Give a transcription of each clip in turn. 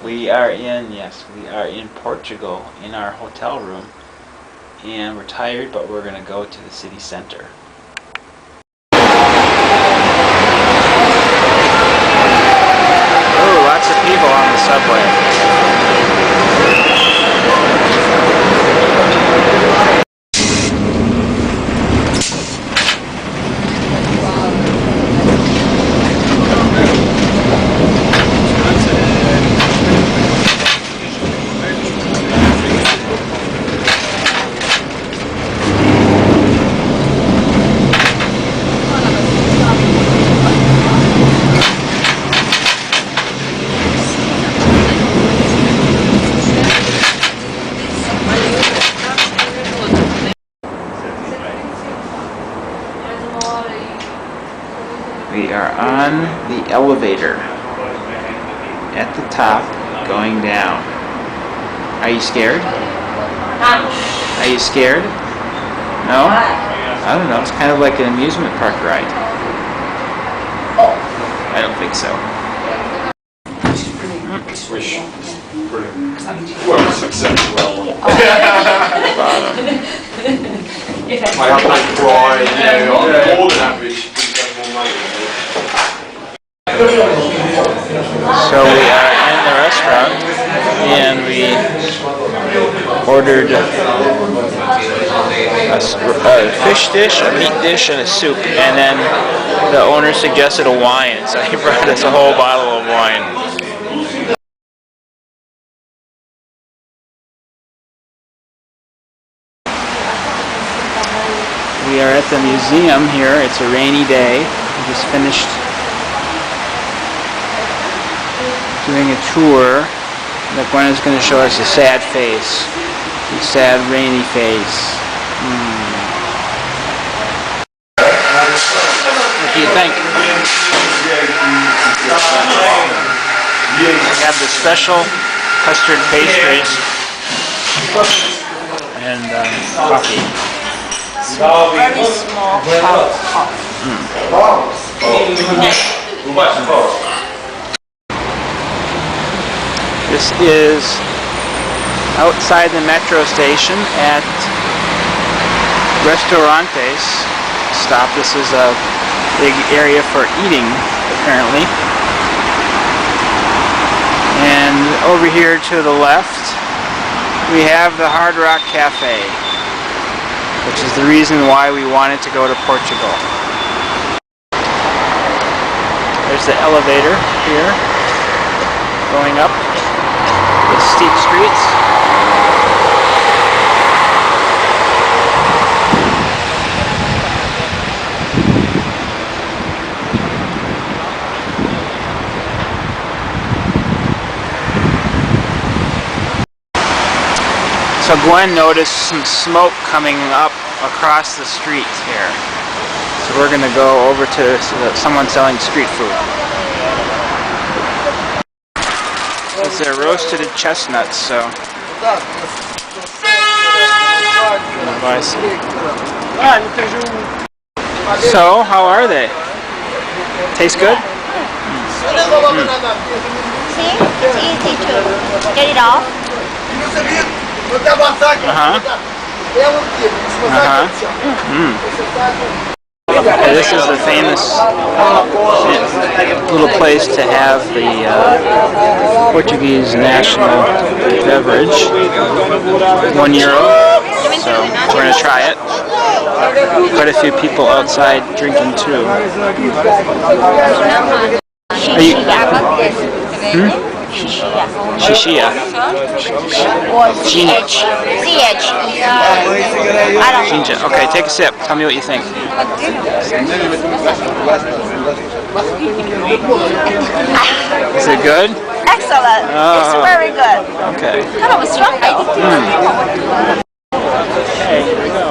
We are in Portugal in our hotel room, and we're tired, but we're going to go to the city center. Oh, lots of people on the subway. We are on the elevator at the top, going down. Are you scared? Are you scared? No? I don't know. It's kind of like an amusement park ride. I don't think so. Well, successful. I have to cry, I'm more than happy. So we are in the restaurant, and we ordered a fish dish, a meat dish, and a soup, and then the owner suggested a wine, so he brought us a whole bottle of wine. We are at the museum here. It's a rainy day. We just finished doing a tour that Gwen is going to show us a sad face. A sad, rainy face. What do you think? We have the special custard pastries and coffee. Very small cup. This is outside the metro station at Restaurantes stop. This is a big area for eating, apparently. And over here to the left, we have the Hard Rock Cafe, which is the reason why we wanted to go to Portugal. There's the elevator here, going up the steep streets. So Gwen noticed some smoke coming up across the street here. So we're going to go over to someone selling street food. They're roasted chestnuts, so buy some. So, how are they? Taste good? See? It's easy to get it off. This is the famous little place to have the Portuguese national beverage. €1. So we're going to try it. Quite a few people outside drinking too. Are you? Shishia. Or CH. I don't know. Okay, take a sip. Tell me what you think. Is it good? Excellent. It's very good. Okay. Kind of strong. Okay, here we go.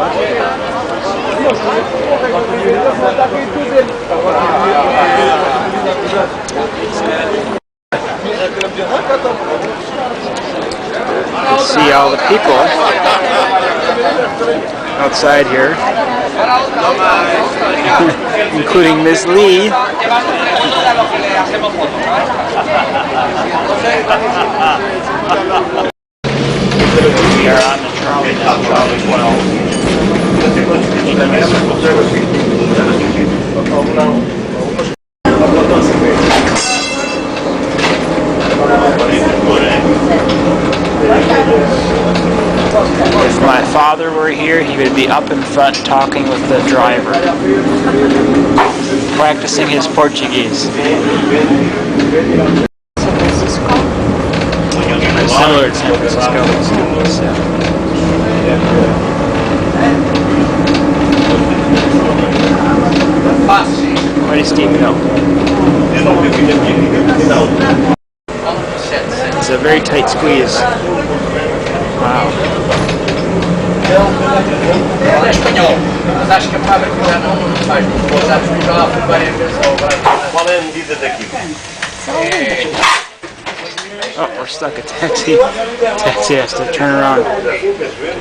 You can see all the people outside here. including Miss Lee. We are on the trolley now, trolley 12. If my father were here, he would be up in front talking with the driver, practicing his Portuguese. Similar to San Francisco. Where is Steve go? It's a very tight squeeze. Wow. Oh, we're stuck. A taxi. Taxi has to turn around.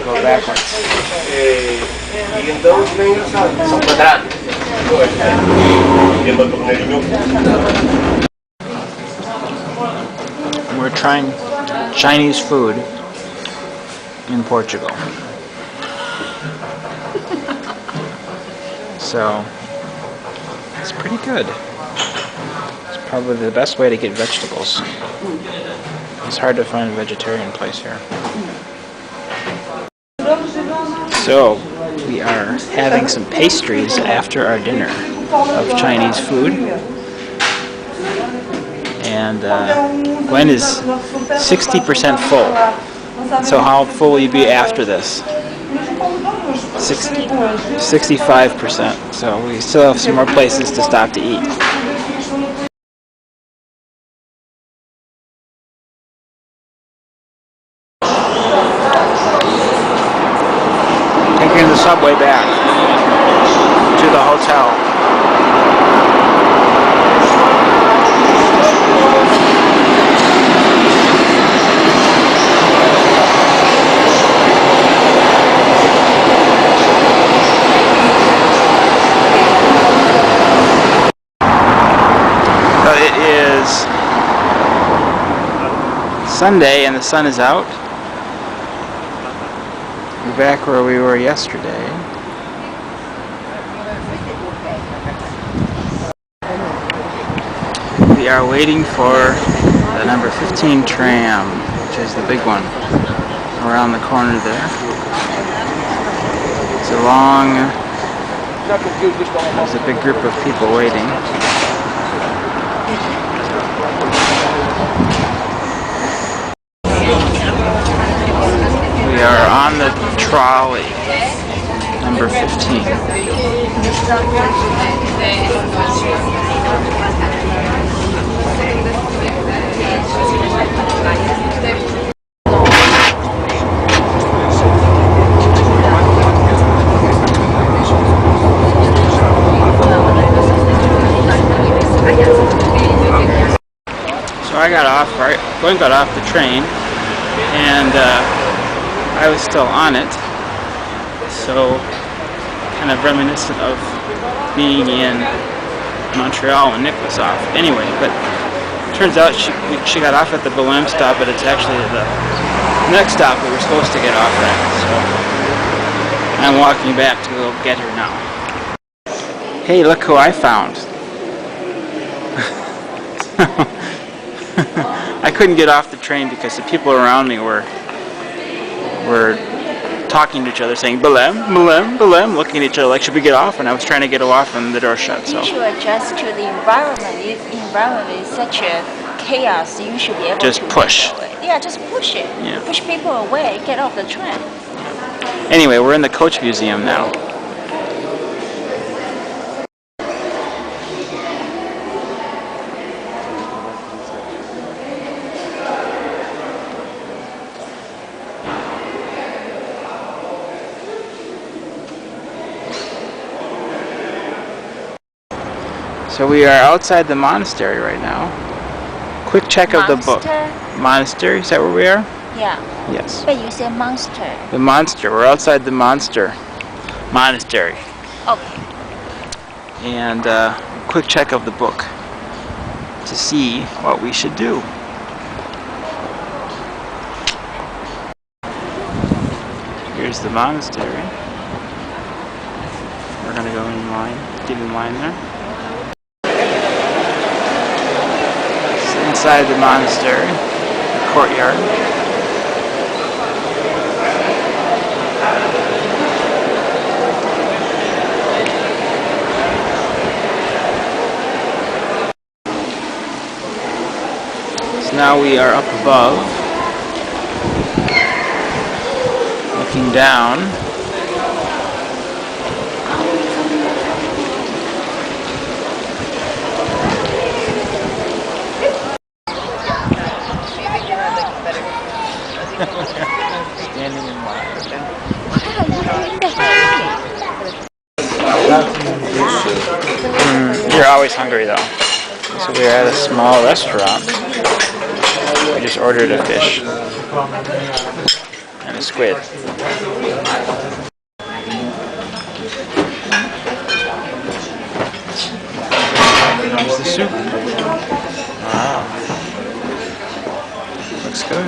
Go backwards. We're trying Chinese food in Portugal. So it's pretty good. It's probably the best way to get vegetables. It's hard to find a vegetarian place here. So we are having some pastries after our dinner of Chinese food. And Gwen is 60% full. So how full will you be after this? 65%. So we still have some more places to stop to eat. Taking the subway back to the hotel. Sunday and the sun is out. We're back where we were yesterday. We are waiting for the number 15 tram, which is the big one, around the corner there. It's a long, there's a big group of people waiting. We are on the trolley, number 15. So I got off, Gwen got off the train, and I was still on it, so kind of reminiscent of being in Montreal when Nick was off. Anyway, but turns out she got off at the Belém stop, but it's actually the next stop we were supposed to get off at, so I'm walking back to go get her now. Hey, look who I found. I couldn't get off the train because the people around me were talking to each other, saying Belém, Belém, Belém, looking at each other like, should we get off? And I was trying to get off and the door shut. So you should adjust to the environment. If the environment is such a chaos, you should be able just to push. Yeah, just push it. Yeah. Push people away, get off the train. Anyway, we're in the coach museum now. So we are outside the monastery right now. Quick check of the book. Monastery? Is that where we are? Yeah. Yes. But you said monster. The monster. We're outside the monastery. Okay. and a quick check of the book to see what we should do. Here's the monastery. We're gonna go in line, get in line there. It's inside the monastery, the courtyard. So now we are up above, looking down. Standing in line. You're always hungry though. So we're at a small restaurant. We just ordered a fish and a squid. Here's the soup. Wow. Looks good.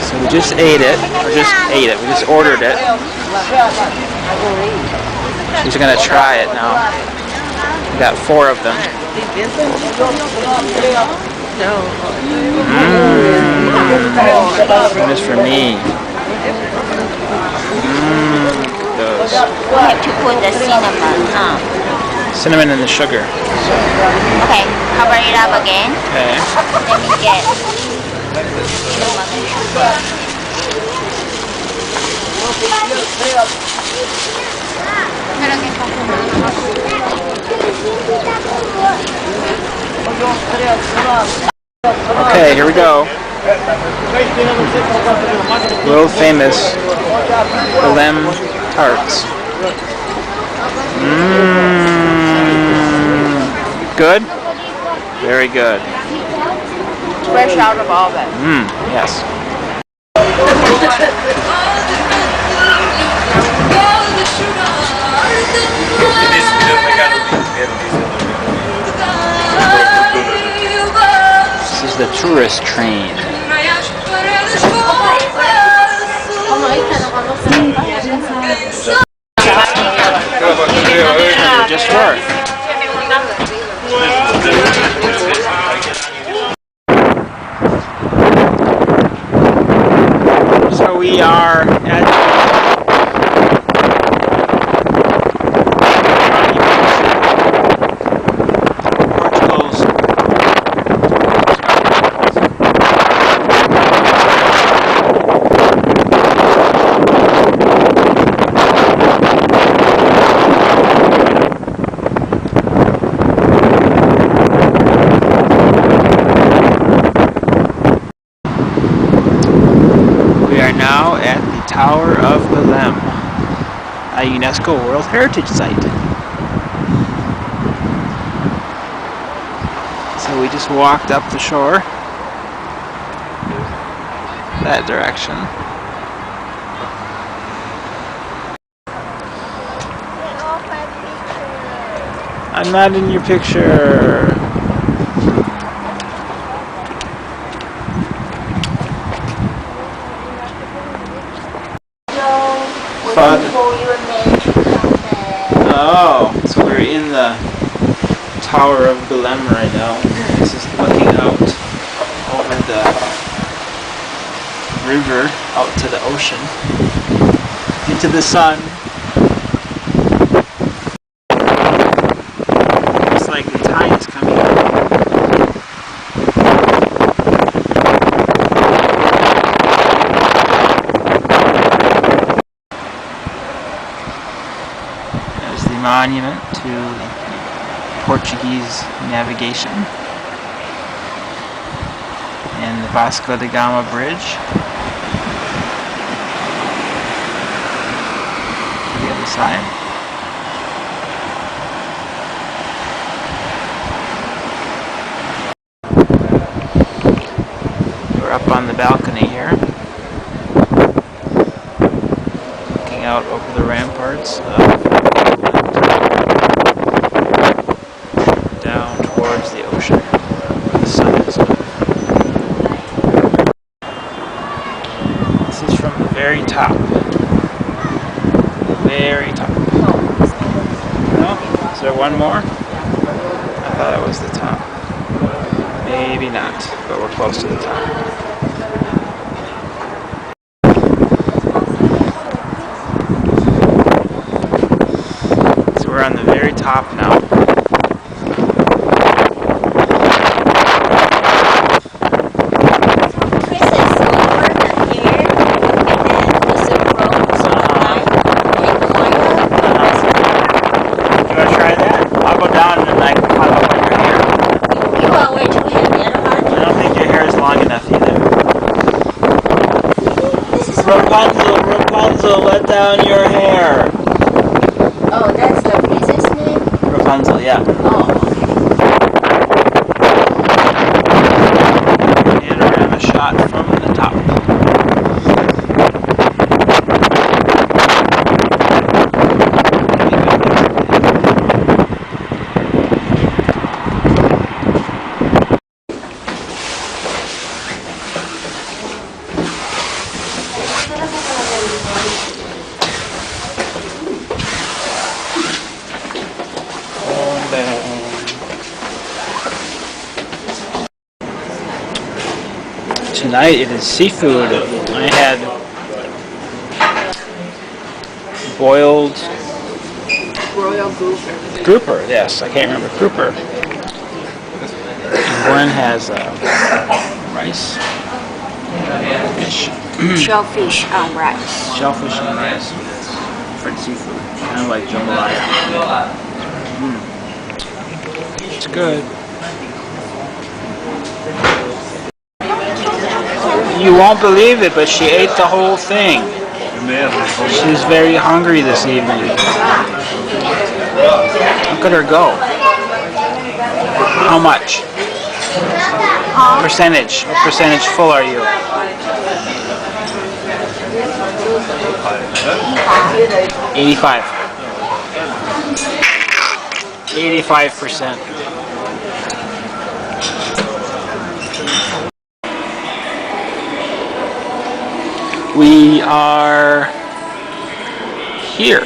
So we just ate it, we just ordered it. She's gonna try it now. We got 4 of them. One is for me. Those. We have to put the cinnamon. Cinnamon and the sugar. Okay, cover it up again. Okay. Let me get cinnamon and sugar. Okay, here we go. World famous Belém tarts. Good? Very good. Fresh out of oven. Yes. This is the tourist train. Just were. So we are at Portugal's. Now at the Tower of Belém, a UNESCO World Heritage Site. So we just walked up the shore, that direction. I'm not in your picture. Fun. Oh, so we're in the Tower of Belém right now. This is looking out over the river, out to the ocean, into the sun. Looks like the tide is coming up. Monument to Portuguese navigation and the Vasco da Gama Bridge to the other side. up on the balcony here, looking out over the ramparts down towards the ocean where the sun is. This is from the very top. Very top. No? Is there one more? I thought it was the top. Maybe not, but we're close to the top. So we're on the very top now. Rapunzel, let down your hair. Oh, that's the princess name? Rapunzel, yeah. Oh. Panorama shot from the top. Tonight it is seafood. I had boiled Royal grouper. grouper. Yes, I can't remember grouper. And Gwen has rice, fish, Shellfish on rice. shellfish and rice. Different seafood, kind of like jambalaya. It's good. You won't believe it, but she ate the whole thing. She's very hungry this evening. Look at her go. How much? Percentage. What percentage full are you? 85. 85%. We are here.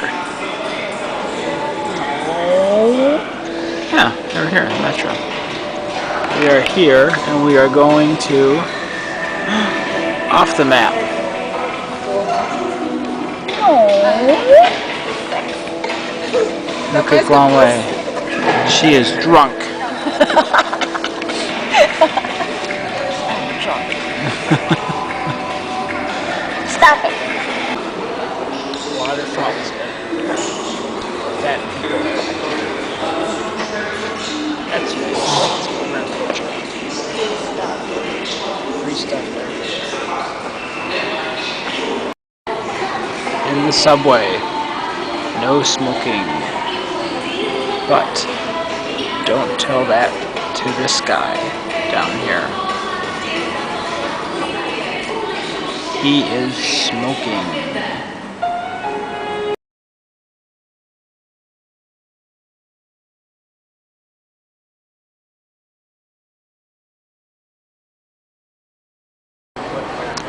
Yeah, we're here in the metro. We are here and we are going to off the map. Look at Guanwei. She is drunk. Stop it. Waterfalls. That people. That's free stuff there. In the subway. No smoking. But don't tell that to this guy down here. He is smoking.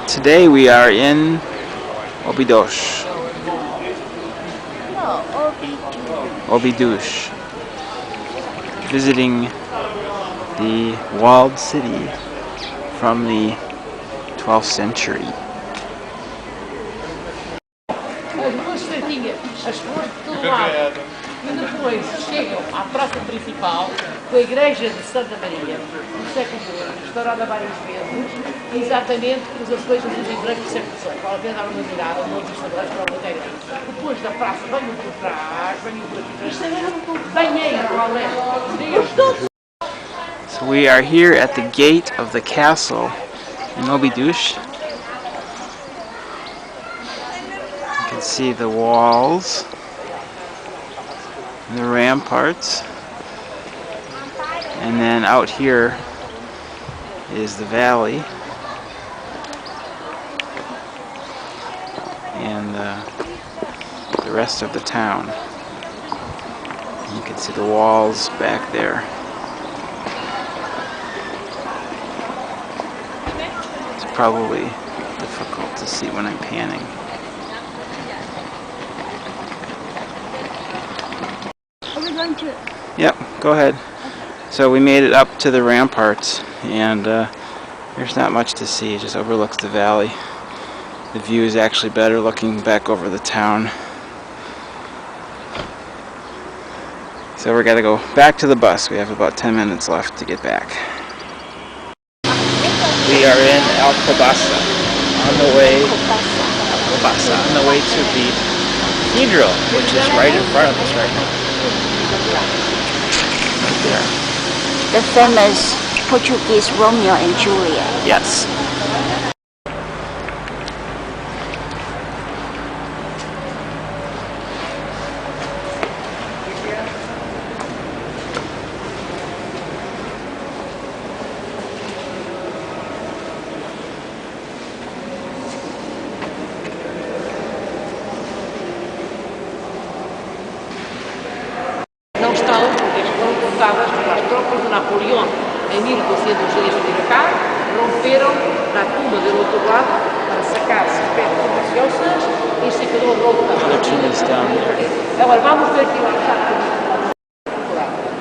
Today we are in Obidosh. No, Obidosh. Visiting the walled city from the 12th century. As flores de todo lado e depois chegam à praça principal com a igreja de Santa Maria no século II, restaurada várias vezes, exatamente os azulejos de branco do século XVIII. Vale a pena dar uma mirada nos restaurantes para o Monteiro. Depois da praça, venham por trás, venham por aqui, venham para o leste. So we are here at the gate of the castle in Obidosh. You can see the walls and the ramparts, and then out here is the valley the rest of the town. You can see the walls back there. It's probably difficult to see when I'm panning. Are we going to? Yep, go ahead. So we made it up to the ramparts, and there's not much to see. It just overlooks the valley. The view is actually better looking back over the town. So we're gonna go back to the bus. We have about 10 minutes left to get back. We are in Alcobaça on the way to the cathedral, which is right in front of us right now. Right there. The famous Portuguese Romeo and Juliet. Yes. Não estão, porque foram derrotadas pelas tropas de Napoleão em 1280 cá, romperam na tumba do outro lado para sacar 50 preciosas e se quedou rota. Agora vamos ver aqui lá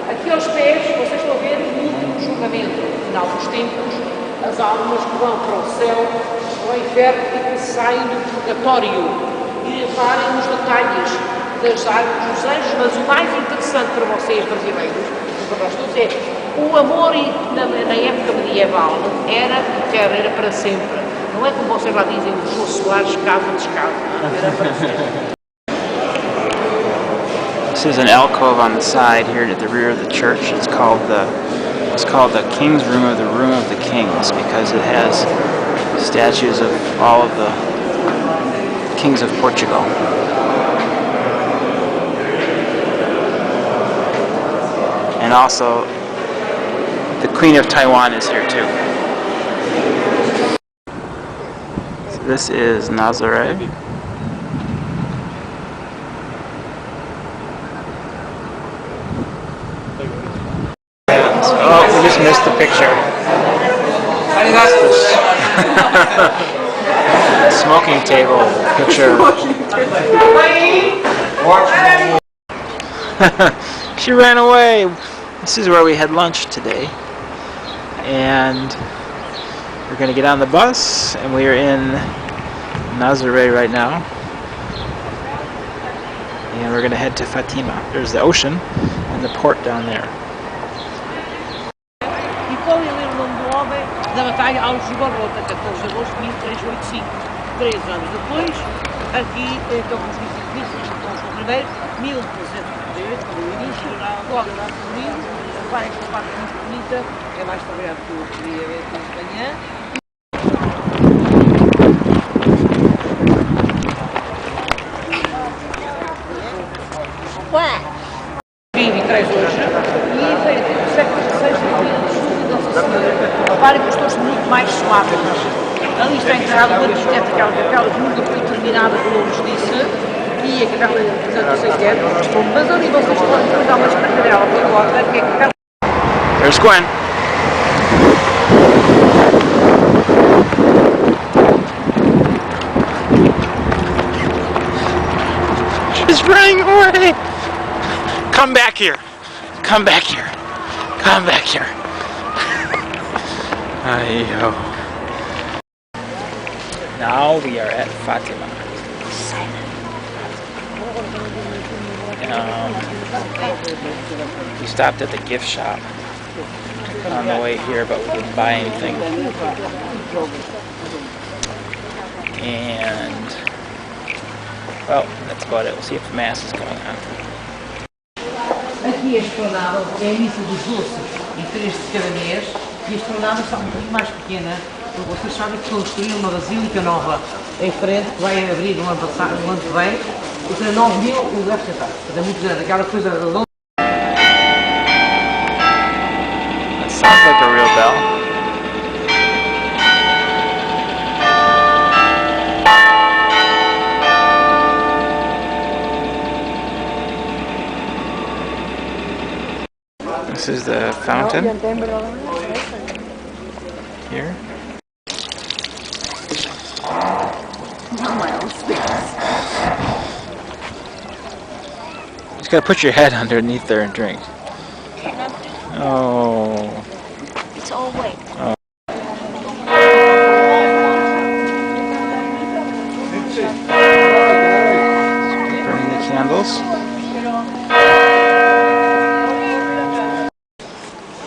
aqui aos pés, vocês estão a ver o último julgamento. Em alguns tempos, as almas que vão para o céu, para o inferno e que saem do purgatório. E reparem nos detalhes das árvores dos anjos, mas o mais interessante para vocês brasileiros, para nós todos, é o amor na época medieval era eterno, era para sempre. Não é como vocês lá dizem, os João Soares, casa, descasa. Era para sempre. This is an alcove on the side here at the rear of the church. It's called the King's Room, or the Room of the Kings, because it has statues of all of the kings of Portugal. And also, the Queen of Taiwan is here too. So this is Nazaré. Oh, we just missed the picture. Smoking table picture. She ran away. This is where we had lunch today, and we're going to get on the bus, and we are in Nazaré right now, and we're going to head to Fatima. There's the ocean and the port down there. E qual é o nome do homem da batalha ao Jubarrota, 14 de agosto de 1385. 3 anos depois, aqui estão os vice-ministros, Afonso I, 1338, como o início, logo lá comigo, vai esta parte muito bonita, é mais trabalhado que eu queria ver aqui de manhã. Ué! 23 hoje, e veio do século XVI de Nossa Senhora. Reparem que estou muito mais suaves. Ali está enterrado uma arquiteta, aquela que nunca foi terminada, como vos disse, e a capela, portanto, não sei se é, mas ali vocês podem dar uma espreitadela pela porta, que é que cada... There's Gwen. She's running away. Come back here. Come back here. Come back here. Ayo. Now we are at Fatima. We stopped at the gift shop on the way here, but we didn't buy anything. And, well, that's about it. We'll see if the mass is going on. Aqui a esplanada é a missa dos doces em 3 de cada mês, e a esplanada está um pouquinho mais pequena, porque vocês sabem que estão a construir uma basílica nova em frente, que vai abrir no ano que vem, e para 9.000 lugares sentados. É muito grande, aquela coisa longa. That sounds like a real bell. This is the fountain here. You just gotta put your head underneath there and drink. Oh. It's all wet. Oh. Burning the candles.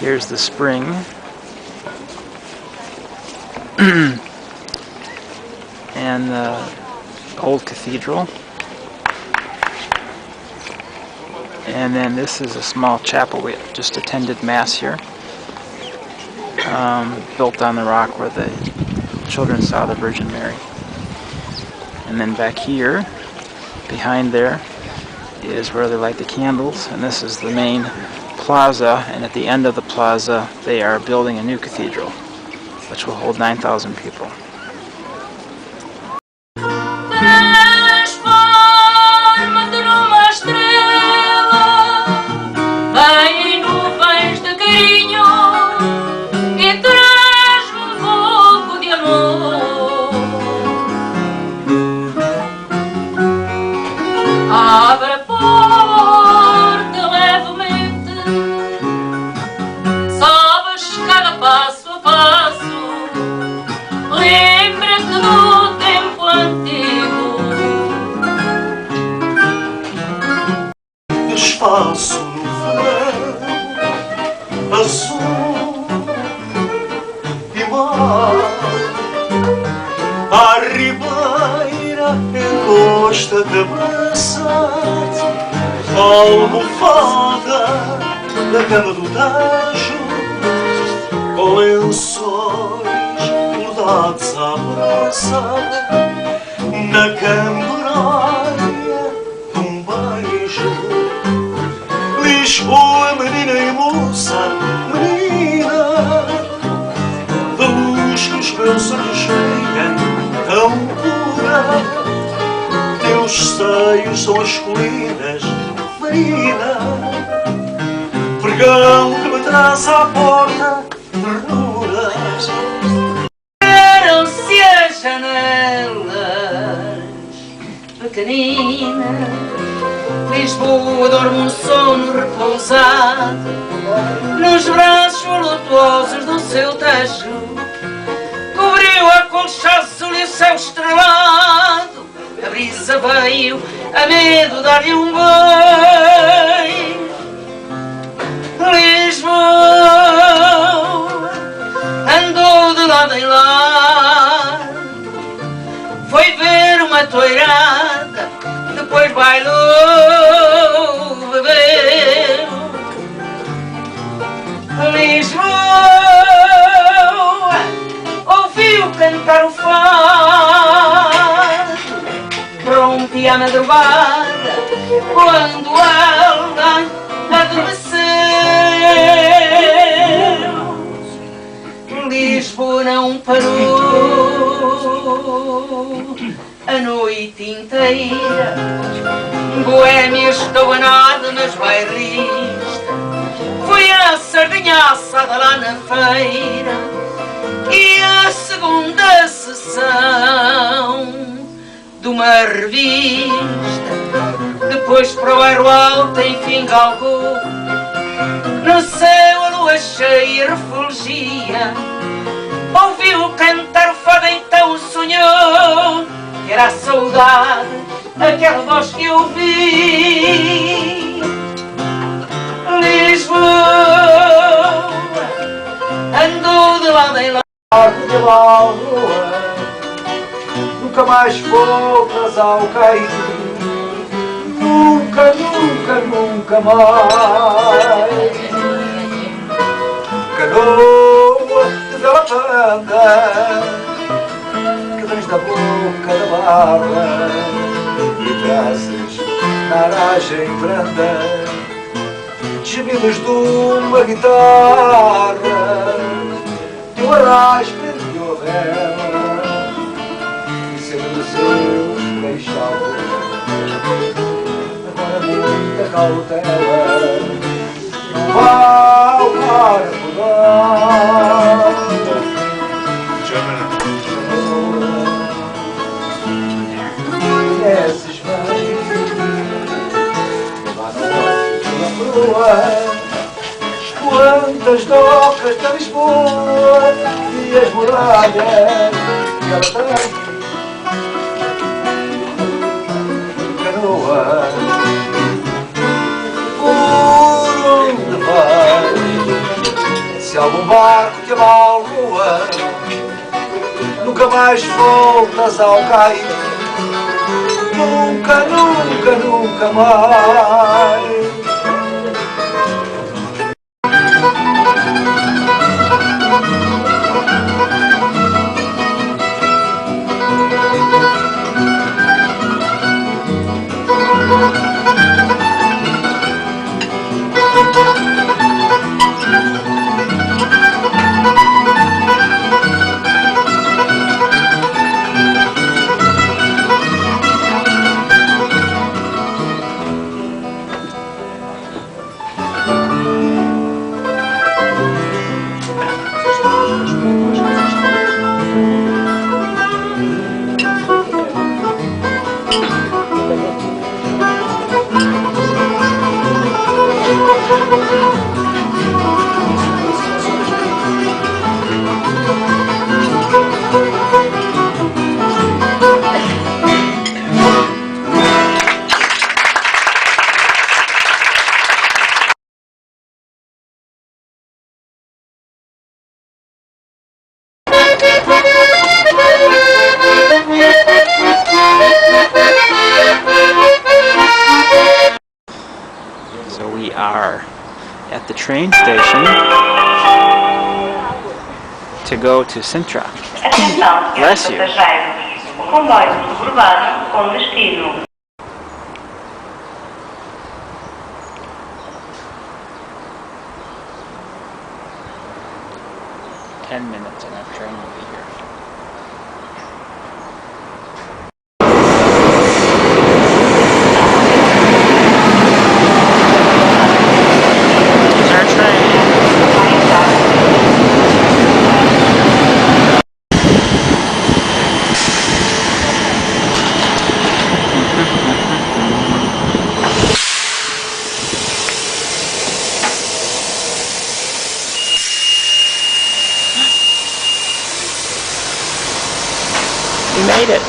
Here's the spring. And the old cathedral. And then this is a small chapel. We just attended Mass here. Built on the rock where the children saw the Virgin Mary. And then back here, behind there, is where they light the candles. And this is the main plaza. And at the end of the plaza, they are building a new cathedral, which will hold 9,000 people. Abre a porta levemente, sobe a escada passo a passo, lembra-te do tempo antigo. Espaço no verão, azul e mar, à ribeira encosta-te abraçar-te, almofada na cama do Tajo, com lençóis bordados a abraçar, na cambraia de um beijo. Lisboa, menina e moça, menina, da luz que os meus olhos veem tão pura. Teus seios são as colinas, marina, pregão que me traz à porta ternura. Abriram-se as janelas pequeninas, Lisboa dorme um sono repousado nos braços voluptuosos do seu tejo. Cobriu a colcha azul e o céu estrelado, a brisa veio a medo dar-lhe um beijo. Lisboa andou de lado em lado, foi ver uma toirada, depois bailou, bebeu. Lisboa ouviu cantar o fado, rompia a madrugada quando ela adormeceu. Lisboa não parou a noite inteira, boémia estou a nada, mas bairrista foi a sardinha assada lá na feira. E a segunda sessão de uma revista, depois para o bairro alto enfim galgou. No céu a lua cheia refulgia, ouviu cantar o fado, então sonhou que era a saudade, aquela voz que eu vi. Lisboa andou de lado em lado, De Lagoa, nunca mais vou casar o cair, nunca, nunca, nunca mais. Canoa de vela pranda, que vens da boca da barra e trazes na aragem branda gemidos de uma guitarra. Teu arraes prendeu a vela e sempre os seus queixados. Agora muita cautela, não vai tantas docas de Lisboa e as muralhas que ela tem. Canoa, por onde vais? Se algum barco te amalroa, nunca mais voltas ao cais. Nunca, nunca, nunca mais. So we are at the train station to go to Sintra. Bless you. O comboio suburbano com destino. "10 minutes and our train will be here." Here's our train. We made it.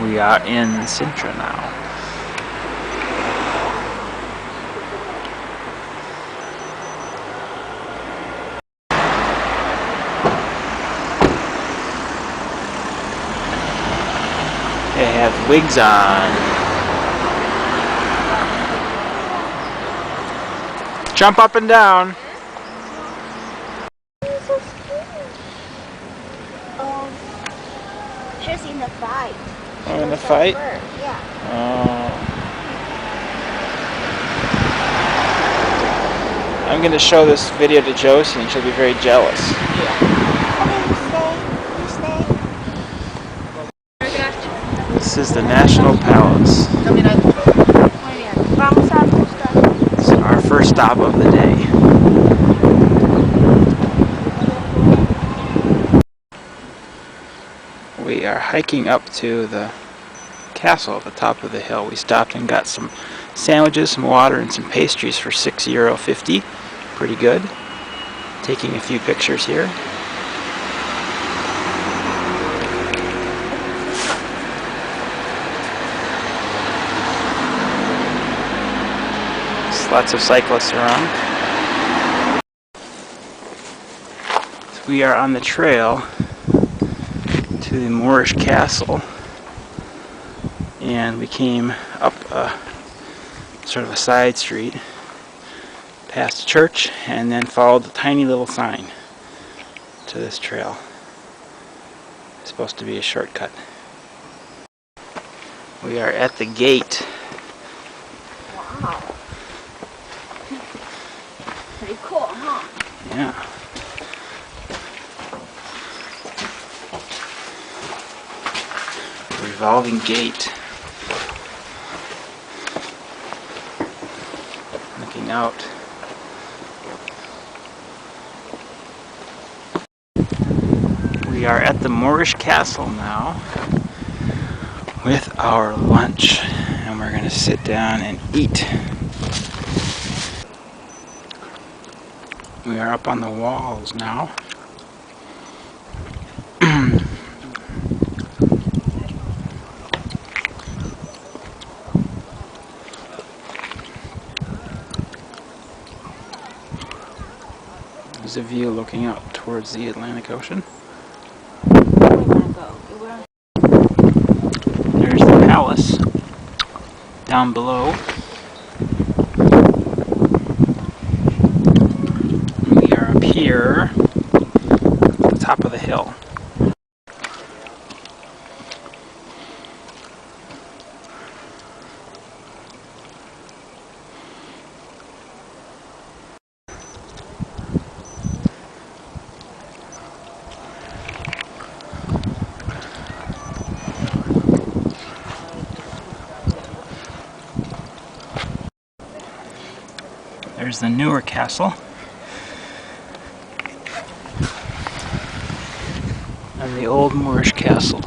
We are in Sintra now. They have wigs on. Jump up and down. She's in the fight. Oh, in the fight? Yeah. Oh. I'm going to show this video to Josie and she'll be very jealous. This is the National Palace. It's our first stop of the day. We are hiking up to the castle at the top of the hill. We stopped and got some sandwiches, some water, and some pastries for €6.50. Pretty good. Taking a few pictures here. There's lots of cyclists around. So we are on the trail to the Moorish castle, and we came up sort of a side street past a church and then followed the tiny little sign to this trail. It's supposed to be a shortcut. We are at the gate. Wow. Pretty cool, huh? Yeah. Revolving gate. Looking out. We are at the Moorish castle now with our lunch, and we're going to sit down and eat. We are up on the walls now. There's a view looking out towards the Atlantic Ocean. There's the palace down below. We are up here at the top of the hill. There's the newer castle. And the old Moorish castle.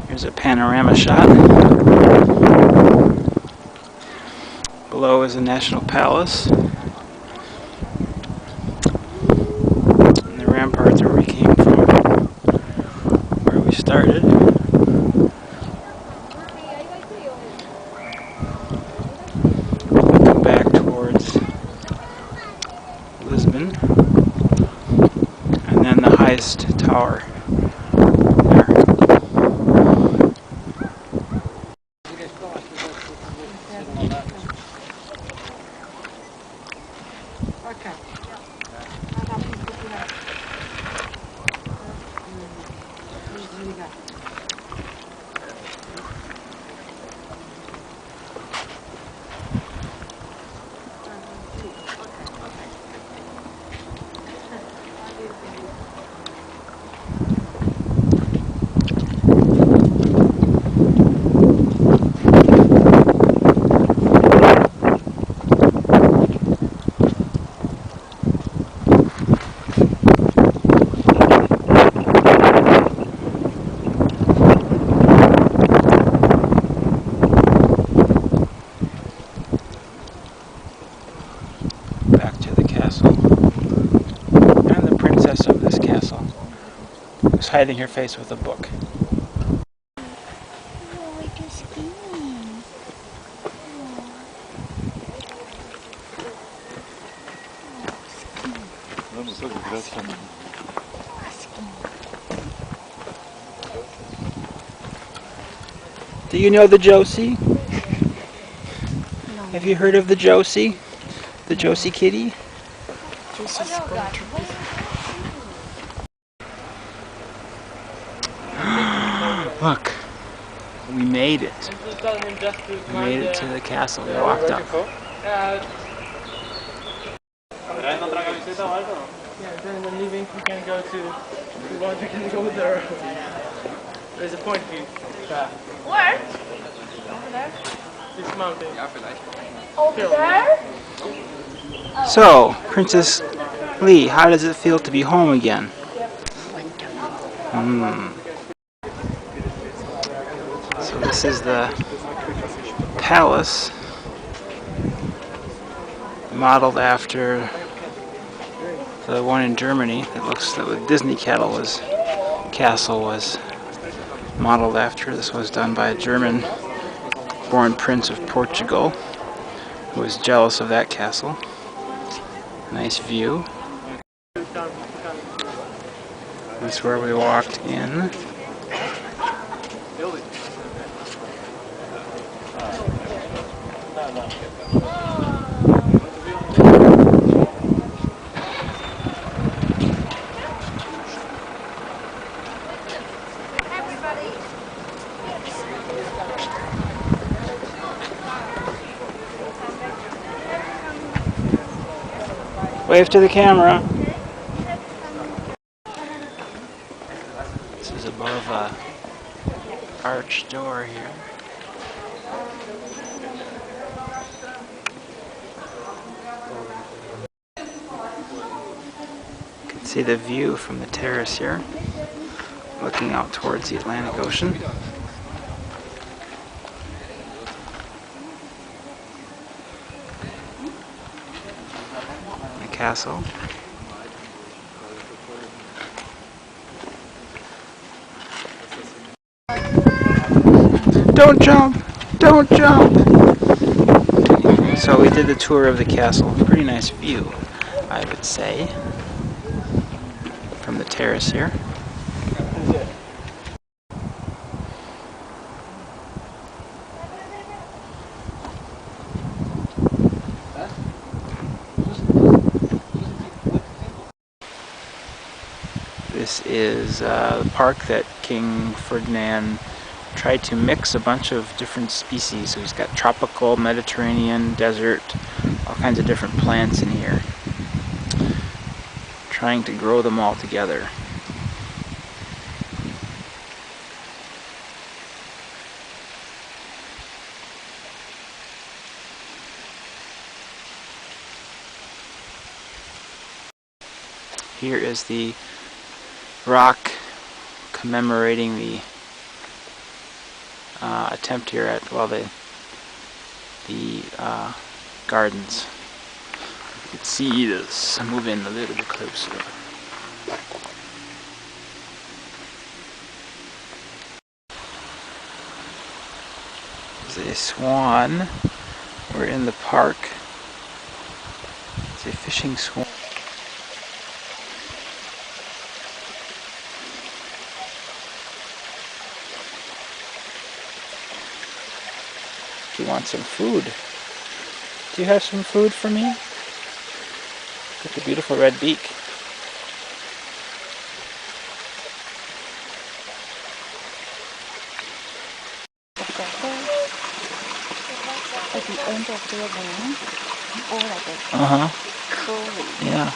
Here's a panorama shot. Below is the National Palace. And the ramparts where we came from, where we started. Looking back towards Lisbon. And then the highest tower. Back to the castle. And the princess of this castle is hiding her face with a book. Do you know the Josie? No. Have you heard of the Josie? The Josie kitty? Josie's going to be. Look, we made it. We made it to the castle. We walked up. Yeah, then when leaving, we can go to. If we want, we can go there. There's a point view. Where? Over there. This mountain. Over there? So, Princess Lee, how does it feel to be home again? So this is the palace, modeled after the one in Germany. That looks like the Disney castle was modeled after. This was done by a German-born prince of Portugal who was jealous of that castle. Nice view. That's where we walked in. Wave to the camera. This is above arched door here. You can see the view from the terrace here, looking out towards the Atlantic Ocean. The castle. Don't jump! Don't jump! So we did the tour of the castle. Pretty nice view, I would say, from the terrace here. This is the park that King Ferdinand tried to mix a bunch of different species. So he's got tropical, Mediterranean, desert, all kinds of different plants in here. Trying to grow them all together. Here is the rock commemorating the attempt here at, well, the gardens. You can see this. I'll move in a little bit closer. There's a swan. We're in the park. It's a fishing swan. You want some food? Do you have some food for me? Look at the beautiful red beak. At the end of their wing, or like a curly. Yeah.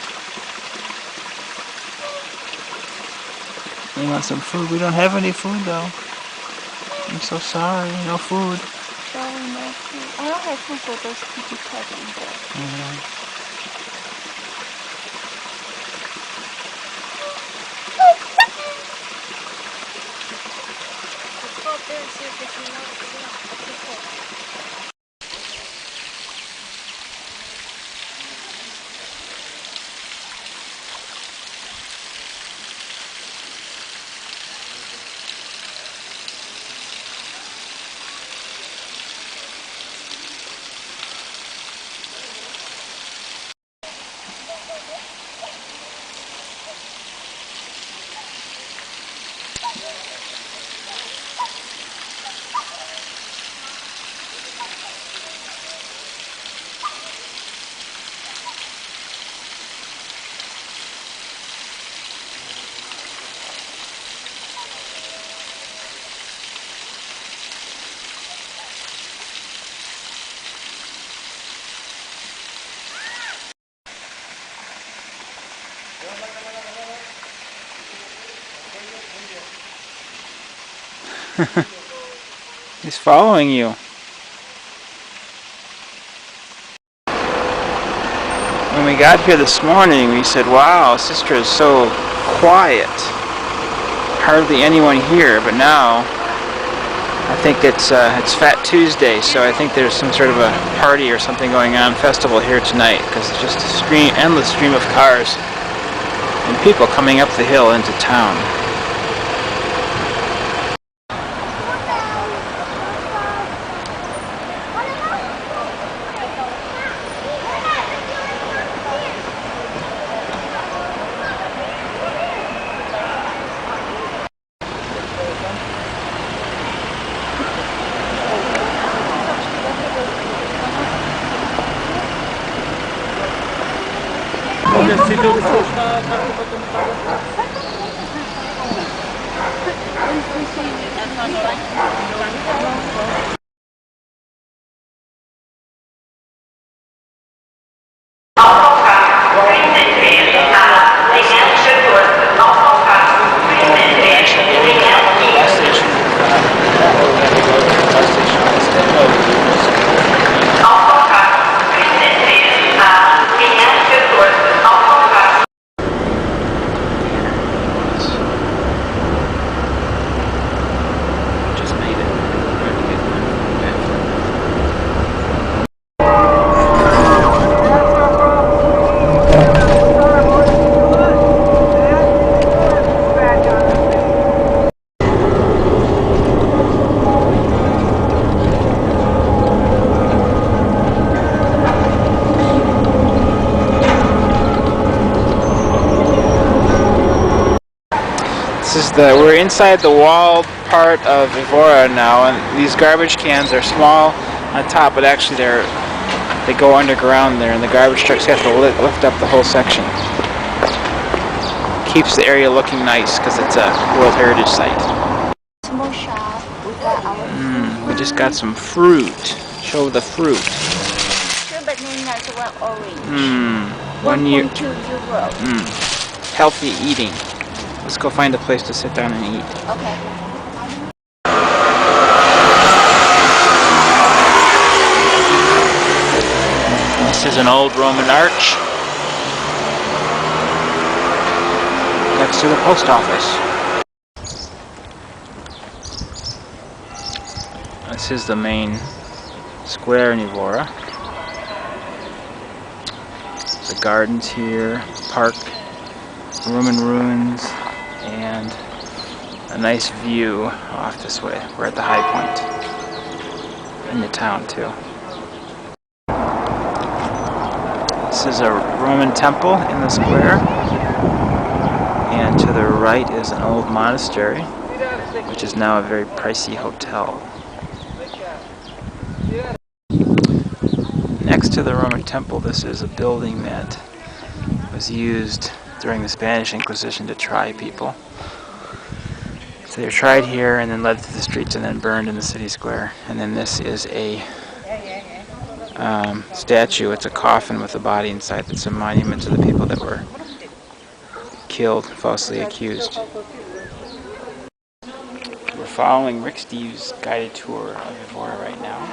You want some food? We don't have any food though. I'm so sorry, no food. Sorry, no food. I don't have food for those kitty cats either. He's following you. When we got here this morning, we said, wow, Sister is so quiet. Hardly anyone here, but now I think it's Fat Tuesday, so I think there's some sort of a party or something going on, festival here tonight, because it's just a endless stream of cars and people coming up the hill into town. We're inside the walled part of Evora now, and these garbage cans are small on top, but actually they go underground there, and the garbage trucks have to lift up the whole section. Keeps the area looking nice because it's a World Heritage Site. Small shop. We got our We just got some fruit. Show the fruit. 2 bananas, 1 orange. 1 €1.2 euro. Healthy eating. Let's go find a place to sit down and eat. Okay. This is an old Roman arch next to the post office. This is the main square in Evora. The gardens here, park, Roman ruins, and a nice view off this way. We're at the high point in the town too. This is a Roman temple in the square, and to the right is an old monastery, which is now a very pricey hotel. Next to the Roman temple, this is a building that was used during the Spanish Inquisition to try people. So they were tried here and then led through the streets and then burned in the city square. And then this is a statue. It's a coffin with a body inside. It's a monument to the people that were killed, falsely accused. We're following Rick Steve's guided tour of Evora right now,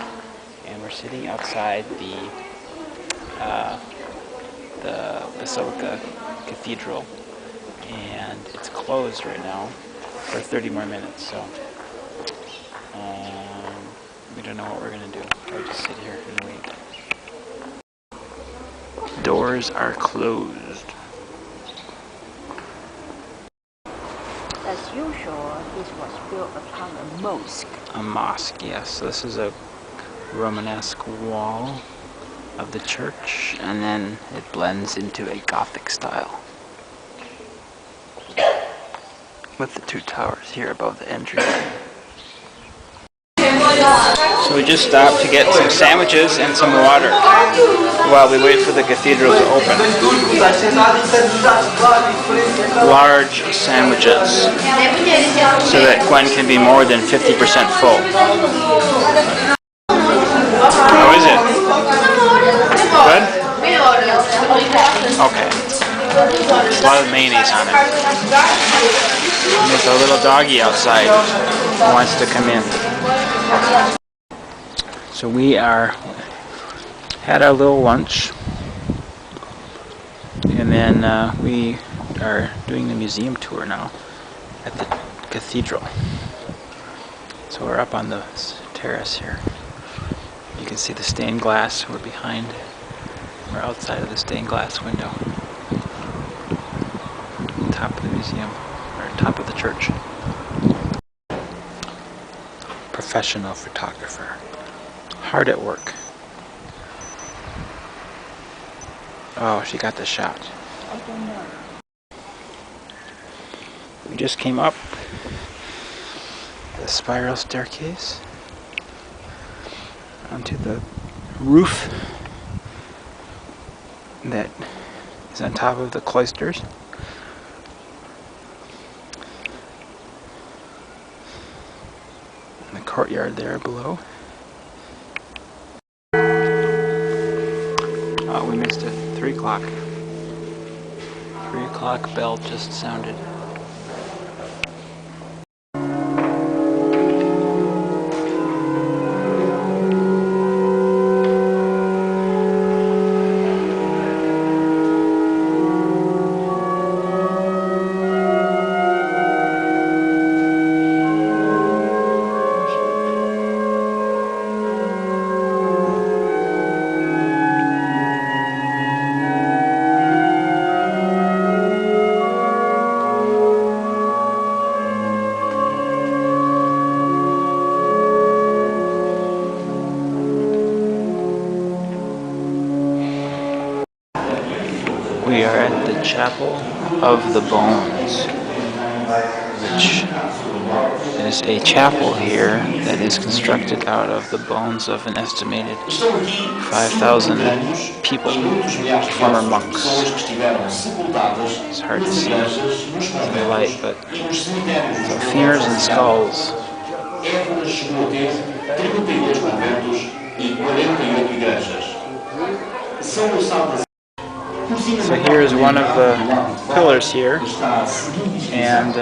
and we're sitting outside the Basilica Cathedral, and it's closed right now for 30 more minutes, so we don't know what we're going to do. I'll just sit here and wait. Doors are closed. As usual, this was built upon a mosque. A mosque, yes. So this is a Romanesque wall of the church, and then it blends into a Gothic style with the 2 towers here above the entry. So we just stopped to get some sandwiches and some water while we wait for the cathedral to open. Large sandwiches so that Gwen can be more than 50% full. How is it? Good? Okay. There's a lot of mayonnaise on it. And there's a little doggy outside who wants to come in. So we had our little lunch, and then we are doing the museum tour now at the cathedral. So we're up on the terrace here. You can see the stained glass. We're behind. We're outside of the stained glass window. Top of the museum, or top of the church. Professional photographer. Hard at work. Oh, she got the shot. I don't know. We just came up the spiral staircase onto the roof that is on top of the cloisters. And the courtyard there below. Oh, we missed it. 3 o'clock. 3 o'clock bell just sounded. We are at the Chapel of the Bones. which is a chapel here that is constructed out of the bones of an estimated 5,000 people, former monks. It's hard to see in the light, but so femurs and skulls. So here is one of the pillars here, and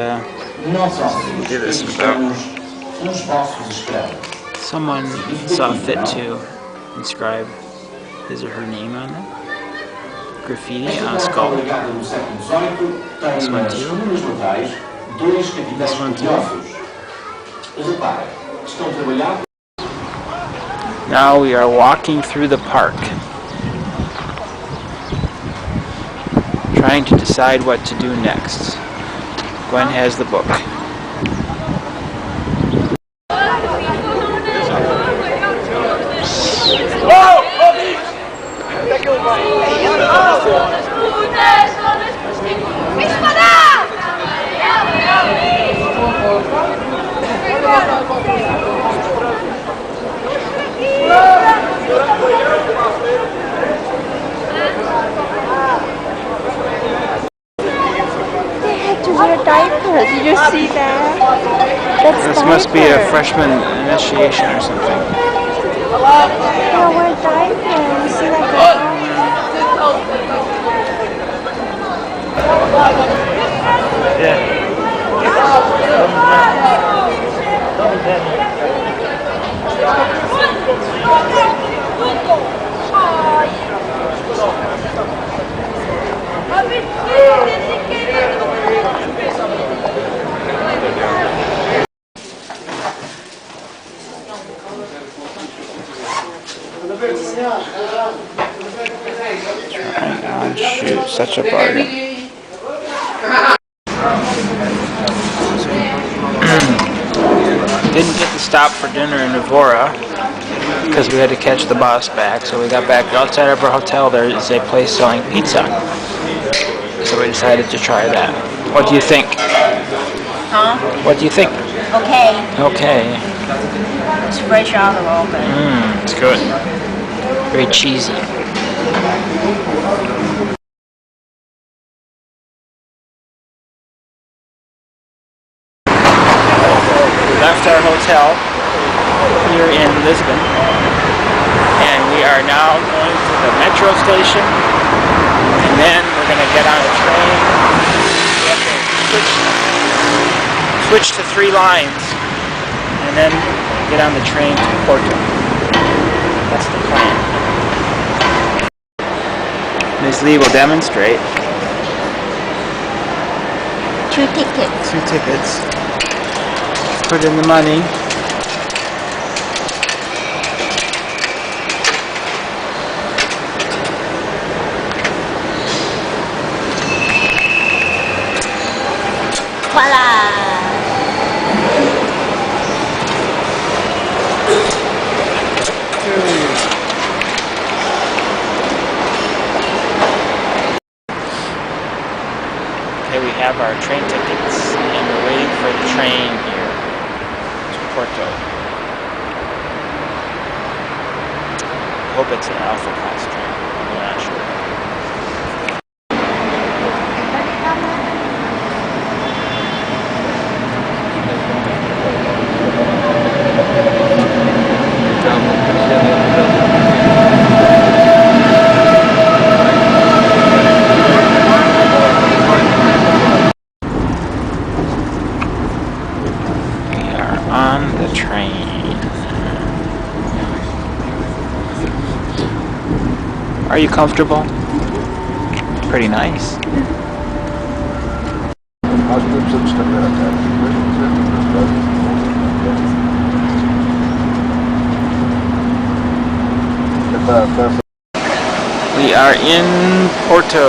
we'll do this without. Someone saw fit to inscribe his or her name on it. Graffiti on a skull. This one too. This one too. Now we are walking through the park, trying to decide what to do next. Gwen has the book. Did you see that? This must be a freshman initiation or something. Yeah, we're diapers. See that? Trying on shoot, such a bargain. Didn't get to stop for dinner in Evora because we had to catch the bus back, so we got back outside of our hotel. There is a place selling pizza, so we decided to try that. What do you think? Huh? What do you think? Okay. Okay. It's fresh out of the oven. It's good. Very cheesy. Left our hotel here in Lisbon, and we are now going to the metro station, and then we're going to get on a train. We have to switch to 3 lines, and then get on the train to Porto. That's the plan. Ms. Lee will demonstrate. 2 tickets. 2 tickets. Put in the money. Voila! Okay, we have our train tickets, and we're waiting for the train here to Porto. I hope it's an Alpha class train. I'm not sure. On the train. Are you comfortable? Pretty nice. We are in Porto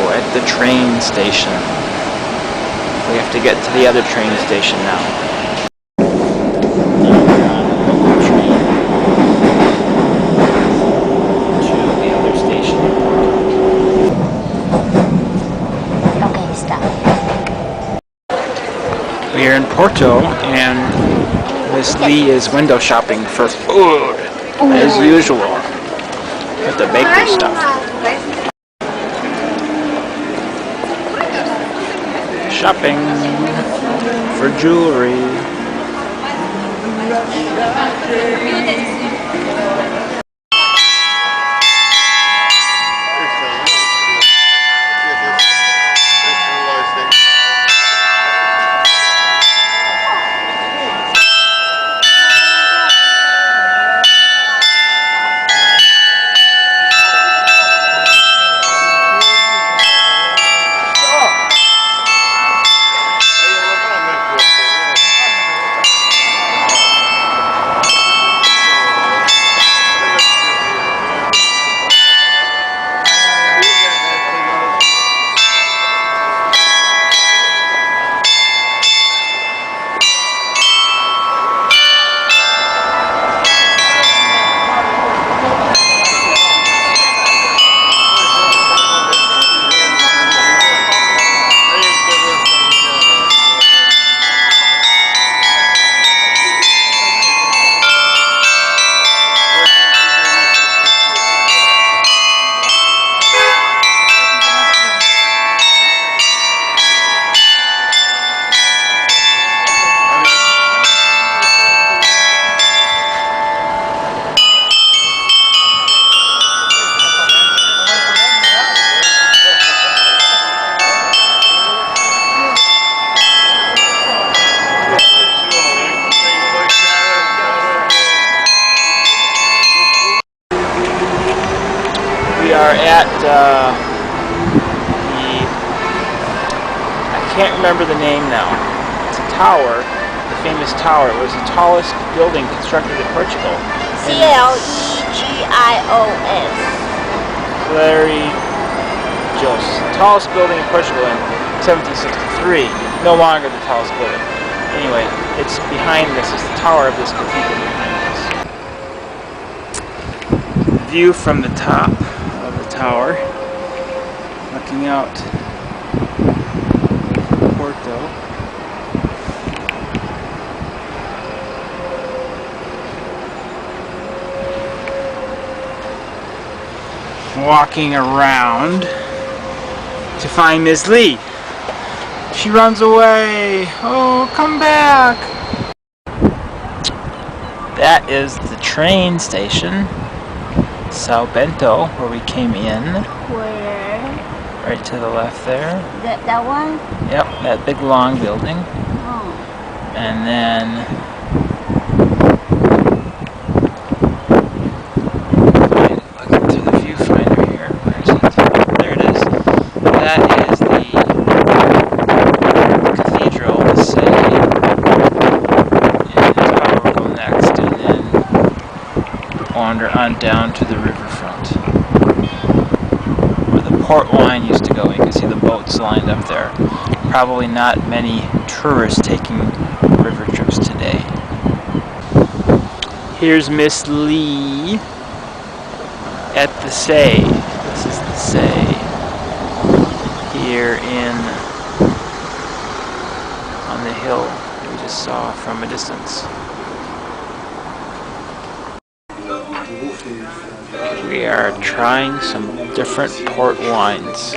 at the train station. We have to get to the other train station now. We are in Porto, and Miss Lee is window shopping for food, as usual, with the bakery stuff. Shopping for jewelry. We are at I can't remember the name now. It's a tower, the famous tower. It was the tallest building constructed in Portugal. Clegos. Clarijos, tallest building in Portugal in 1763. No longer the tallest building. Anyway, it's behind this. It's the tower of this cathedral behind us. View from the top of the tower, looking out Porto. Walking around to find Miss Lee. She runs away. Oh, come back. That is the train station, São Bento, where we came in. Where? Right to the left there. That one? Yep, that big long building. Oh. And then looking through the viewfinder here. Where is it? There it is. That is the cathedral, the city. And the tower will go next, and then wander on down to the riverfront, where the port wine used to go. You can see the boats lined up there. Probably not many tourists taking river trips today. Here's Miss Lee at the Say. This is the Say here on the hill we just saw from a distance. We are trying some different port wines.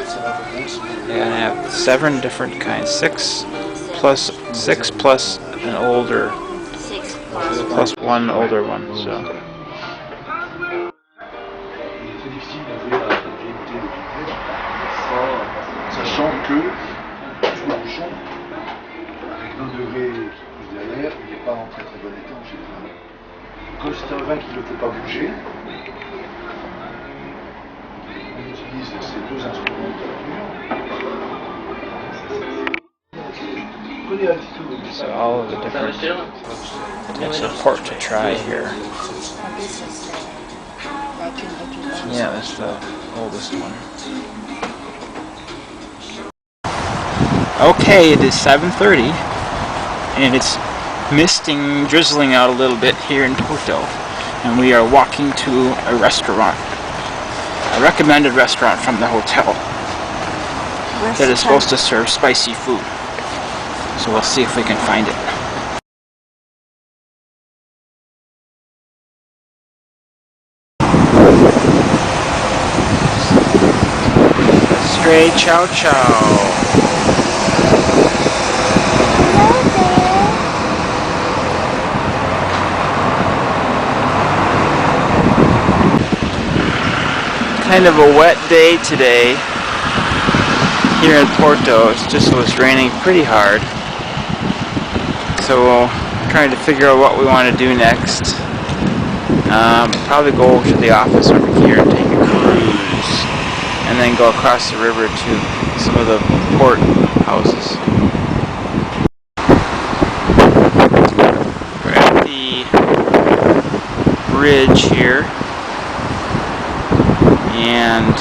They're gonna have 7 different kinds. 6 plus an older, plus one older one. So. Sachant que tout le bouchon, avec 20 degrés derrière, il n'est pas en très très bon état en général. Quand c'est un vin qu'il ne faut pas bouger, on utilise ces 2 instruments de température. So all of the different types of port to try here. Yeah, that's the oldest one. Okay, it is 7:30, and it's misting, drizzling out a little bit here in Porto, and we are walking to a restaurant, a recommended restaurant from the hotel that is supposed to serve spicy food. So we'll see if we can find it. Stray chow chow. Kind of a wet day today here in Porto. It was raining pretty hard. So we're trying to figure out what we want to do next. Probably go over to the office over here and take a cruise. And then go across the river to some of the port houses. We're at the bridge here. And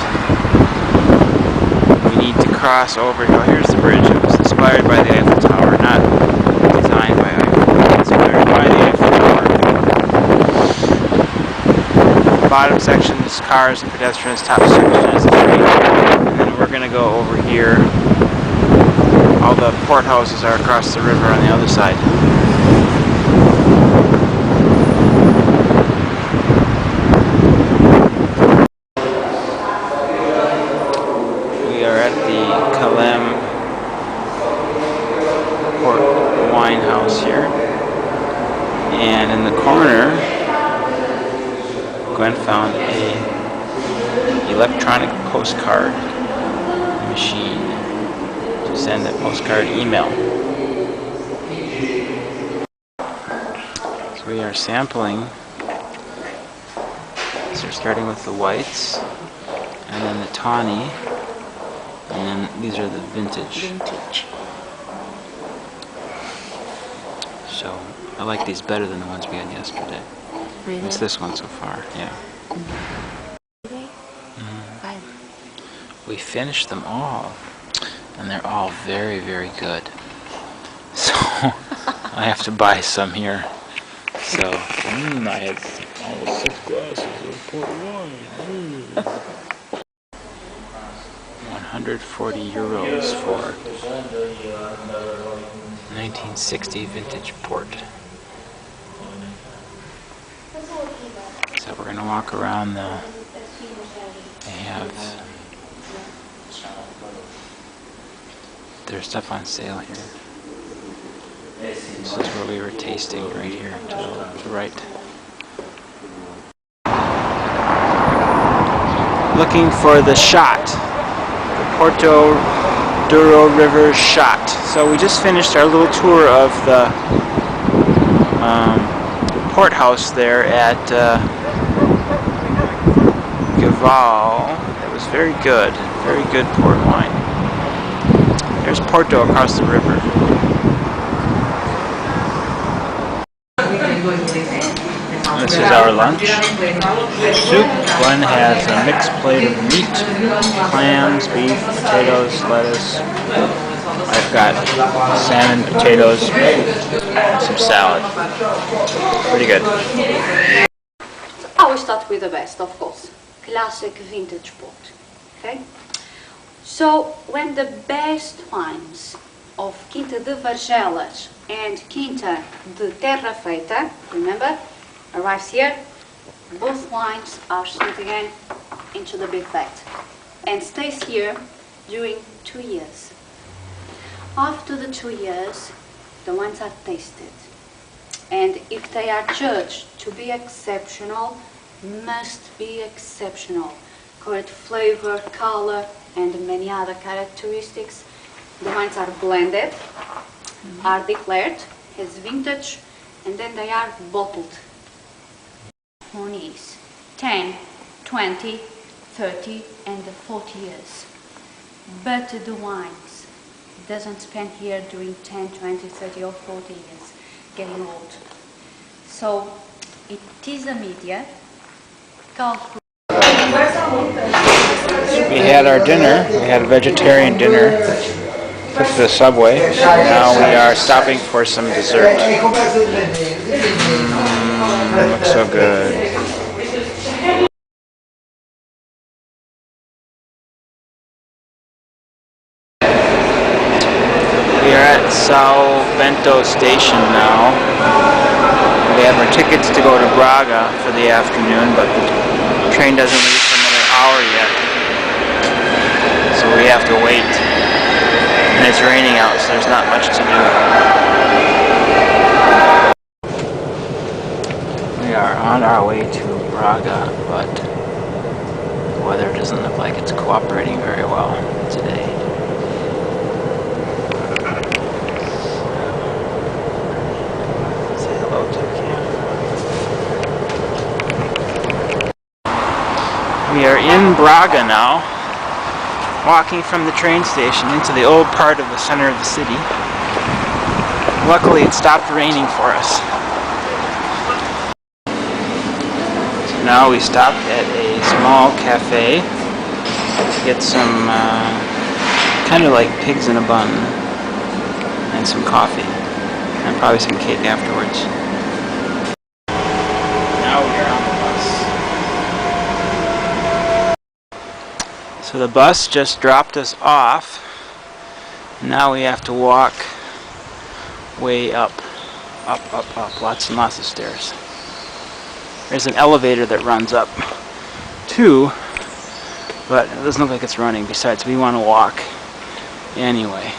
we need to cross over. Oh, here's the bridge. It was inspired by the Eiffel Tower, not designed by Eiffel. Inspired by the Eiffel Tower. The bottom section is cars and pedestrians. Top section is the street. And then we're going to go over here. All the port houses are across the river on the other side. And in the corner, Gwen found a electronic postcard machine to send a postcard email. So we are sampling. So we're starting with the whites, and then the tawny, and then these are the vintage. So I like these better than the ones we had yesterday. Really? It's this one so far, yeah. We finished them all, and they're all very, very good. So I have to buy some here. So I had almost 6 glasses of port wine. 140 euros for 1960 vintage port. So we're going to walk around they have their stuff on sale here. This is where we were tasting, right here to the right. Looking for the shot, the Porto Douro River shot. So we just finished our little tour of the port house there at Gaval. It was very good port wine. There's Porto across the river. This is our lunch. Soup. Glenn has a mixed plate of meat, clams, beef, potatoes, lettuce. I've got salmon, potatoes, and some salad. Pretty good. I will start with the best, of course. Classic vintage port. Okay? So, when the best wines of Quinta de Vargelas and Quinta de Terra Feita, remember, arrives here, both wines are sent again into the big vat and stays here during 2 years. After the 2 years, the wines are tasted, and if they are judged to be exceptional, must be exceptional. Correct flavor, color, and many other characteristics. The wines are blended, are declared as vintage, and then they are bottled. On is 10, 20, 30, and 40 years. But the wines doesn't spend here during 10, 20, 30 or 40 years, getting old. So it is a media called. We had our dinner. We had a vegetarian dinner. Took the subway. Now we are stopping for some dessert. Looks so good. We are at São Bento station now. We have our tickets to go to Braga for the afternoon, but the train doesn't leave for another hour yet. So we have to wait. And it's raining out, so there's not much to do. We are on our way to Braga, but the weather doesn't look like it's cooperating very well today. Say hello to the camera. We are in Braga now, walking from the train station into the old part of the center of the city. Luckily it stopped raining for us. Now we stopped at a small cafe to get some kind of like pigs in a bun and some coffee and probably some cake afterwards. Now we're on the bus. So the bus just dropped us off. Now we have to walk way up, lots and lots of stairs. There's an elevator that runs up too, but it doesn't look like it's running. Besides, we want to walk anyway.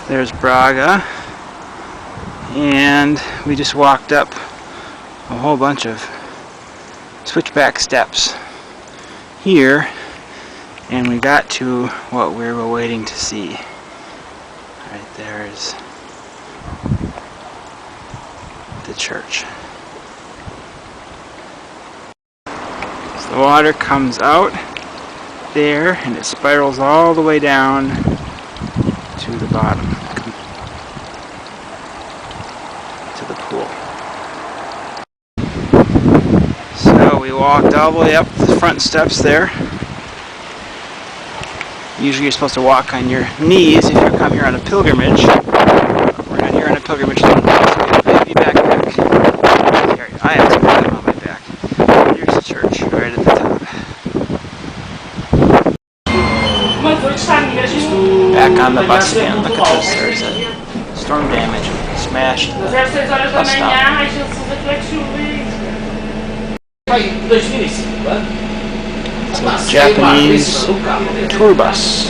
There's Braga, and we just walked up a whole bunch of switchback steps here, and we got to what we were waiting to see. Right there is the church. So the water comes out there and it spirals all the way down to the bottom, to the pool. So we walked all the way up the front steps there. Usually you're supposed to walk on your knees if you come here on a pilgrimage. We're not here on a pilgrimage, so we have a heavy backpack. Here, I have to put them on my back. Here's the church, right at the top. Back on the bus again. Look at this. There's a storm damage. Smashed the bus stop. It's a Japanese tour bus.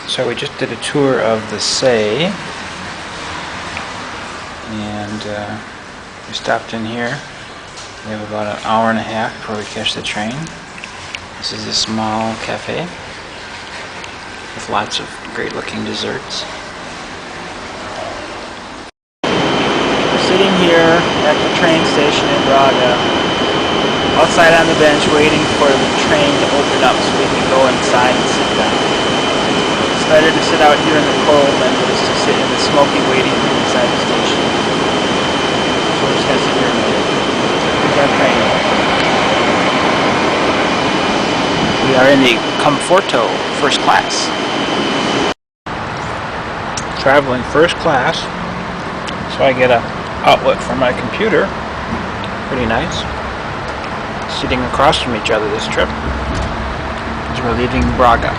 So we just did a tour of the Say, and we stopped in here. We have about an hour and a half before we catch the train. This is a small cafe with lots of great looking desserts. Sitting here at the train station in Braga, outside on the bench waiting for the train to open up so we can go inside and sit down. It's better to sit out here in the cold than it is to sit in the smoky waiting room inside the station. So we're just going to sit here and wait. Here's our train. We are in the Conforto first class. Traveling first class, so I get a outlet for my computer. Pretty nice. Sitting across from each other this trip as we're leaving Braga.